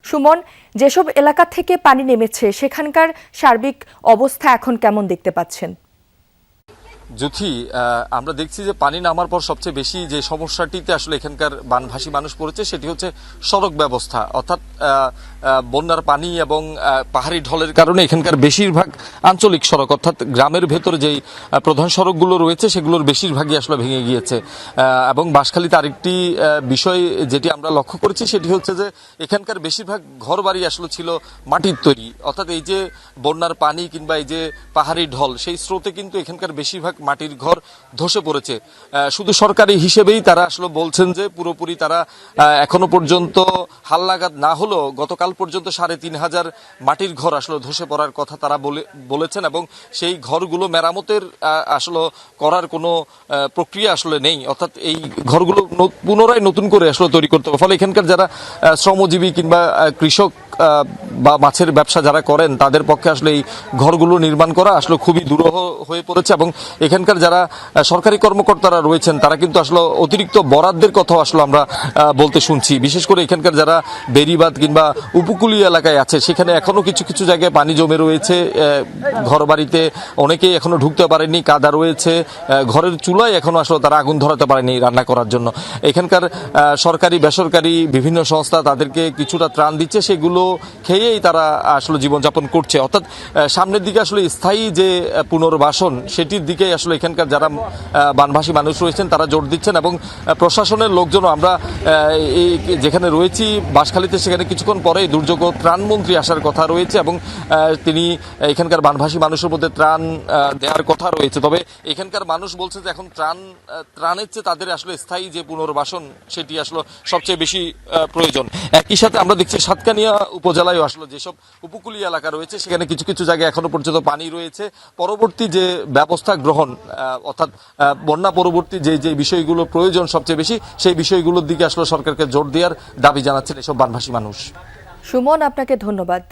সুমন, যেসব এলাকা থেকে পানি নেমেছে সেখানকার সার্বিক অবস্থা এখন কেমন দেখতে পাচ্ছেন? জ্যোতি, আমরা দেখছি যে পানি নামার পর সবচেয়ে বেশি যে সমস্যাটিতে আসলে এখানকার বানভাসী মানুষ পড়েছে সেটি হচ্ছে সড়ক ব্যবস্থা। অর্থাৎ বন্যার পানি এবং পাহাড়ি ঢলের কারণে এখানকার বেশিরভাগ আঞ্চলিক সড়ক অর্থাৎ গ্রামের ভেতরে যেই প্রধান সড়কগুলো রয়েছে সেগুলোর বেশিরভাগই আসলে ভেঙে গিয়েছে। এবং বাঁশখালীতে আরেকটি বিষয় যেটি আমরা লক্ষ্য করেছি সেটি হচ্ছে যে এখানকার বেশিরভাগ ঘরবাড়ি আসলে ছিল মাটির তৈরি। অর্থাৎ এই যে বন্যার পানি কিংবা এই যে পাহাড়ি ঢল সেই স্রোতে কিন্তু এখানকার বেশিরভাগ মাটির ঘর ধসে পড়েছে। শুধু সরকারি হিসেবেই তারা আসলে বলছেন যে পুরোপুরি তারা এখনো পর্যন্ত হালনাগাদ না হলেও গতকাল পর্যন্ত ৩৫০০ মাটির ঘর আসলে ধসে পড়ার কথা তারা বলেছেন এবং সেই ঘরগুলো মেরামতের আসলে করার কোনো প্রক্রিয়া আসলে নেই। অর্থাৎ এই ঘরগুলো পুনরায় নতুন করে আসলে তৈরি করতে হবে। ফলে এখানকার যারা শ্রমজীবী কিংবা কৃষক বা মাছের ব্যবসা যারা করেন তাদের পক্ষে আসলে এই ঘরগুলো নির্মাণ করা আসলে খুবই দুরূহ হয়ে পড়েছে। এবং এখানকার যারা সরকারি কর্মকর্তারা রয়েছেন তারা কিন্তু আসলে অতিরিক্ত বরাদ্দের কথাও আসলে আমরা বলতে শুনছি। বিশেষ করে এখানকার যারা বেড়িবাঁধ কিংবা উপকূলীয় এলাকায় আছে সেখানে এখনো কিছু কিছু জায়গায় পানি জমে রয়েছে। ঘর বাড়িতে অনেকেই এখনো ঢুকতে পারেনি, কাদা রয়েছে, ঘরের চুলায় এখনো আসলে তারা আগুন ধরাতে পারেনি রান্না করার জন্য। এখানকার সরকারি বেসরকারি বিভিন্ন সংস্থা তাদেরকে কিছুটা ত্রাণ দিচ্ছে, সেগুলো খেয়েই তারা আসলে জীবনযাপন করছে। অর্থাৎ সামনের দিকে আসলে স্থায়ী যে পুনর্বাসন সেটির দিকে আসলে এখানকার যারা বানভাসী মানুষ রয়েছেন তারা জোর দিচ্ছেন এবং প্রশাসনের লোকজনও আমরা যেখানে রয়েছি বাঁশখালীতে সেখানে কিছুক্ষণ পরে দুর্যোগ ত্রাণমন্ত্রী আসার কথা রয়েছে এবং তিনি এখানকার বানভাসী মানুষের মধ্যে ত্রাণ দেওয়ার কথা রয়েছে। তবে এখানকার মানুষ বলছে যে এখন ত্রাণের চেয়ে তাদের আসলে স্থায়ী যে পুনর্বাসন সেটি আসলে সবচেয়ে বেশি প্রয়োজন। একই সাথে আমরা দেখছি সাতকানিয়া উপজেলায় আসলে যেসব উপকূলীয় এলাকা রয়েছে সেখানে কিছু কিছু জায়গায় এখনো পর্যন্ত পানি রয়েছে। পরবর্তী যে ব্যবস্থা গ্রহণ অর্থাৎ বন্যা পরবর্তী যে বিষয়গুলো প্রয়োজন সবচেয়ে বেশি সেই বিষয়গুলোর দিকে আসলে সরকারকে জোর দেওয়ার দাবি জানাচ্ছেন এসব বানভাসী মানুষ। সুমন, আপনাকে ধন্যবাদ।